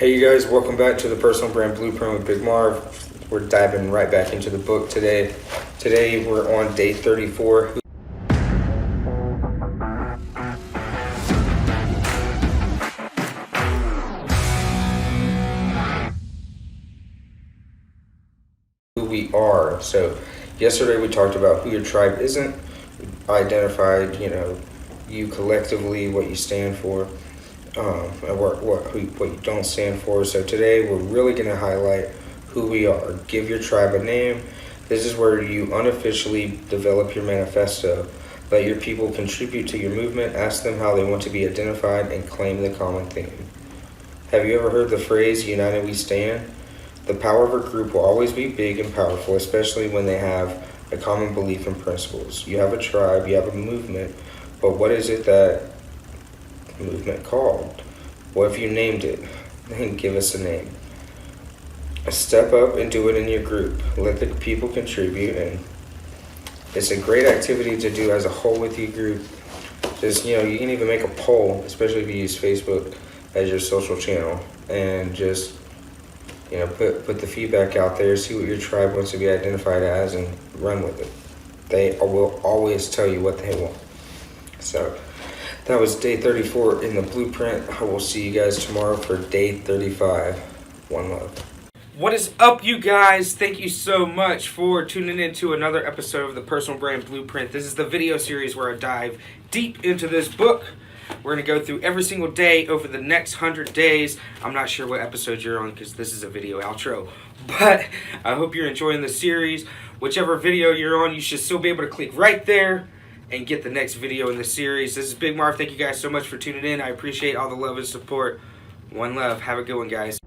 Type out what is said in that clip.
Hey you guys, welcome back to the Personal Brand Blueprint with Big Marv. We're diving right back into the book today. Today we're on day 34. Who we are. So yesterday we talked about who your tribe isn't. We identified, you collectively, what you stand for. And what you don't stand for. So today we're really going to highlight who we are. Give your tribe a name. This is where you unofficially develop your manifesto. Let your people contribute to your movement. Ask them how they want to be identified and claim the common theme. Have you ever heard the phrase, "United we stand"? The power of a group will always be big and powerful, especially when they have a common belief and principles. You have a tribe, you have a movement, but what is it that movement called? What if you named it? Then give us a name. Step up and do it in your group. Let the people contribute, and it's a great activity to do as a whole with your group. Just, you can even make a poll, especially if you use Facebook as your social channel, and just, put the feedback out there, see what your tribe wants to be identified as, and run with it. They will always tell you what they want. So that was day 34 in the blueprint. I will see you guys tomorrow for day 35. One love. What is up, you guys? Thank you so much for tuning in to another episode of the Personal Brand Blueprint. This is the video series where I dive deep into this book. We're going to go through every single day over the next 100 days. I'm not sure what episode you're on because this is a video outro. But I hope you're enjoying the series. Whichever video you're on, you should still be able to click right there and get the next video in the series. This is Big Marv. Thank you guys so much for tuning in. I appreciate all the love and support. One love. Have a good one, guys.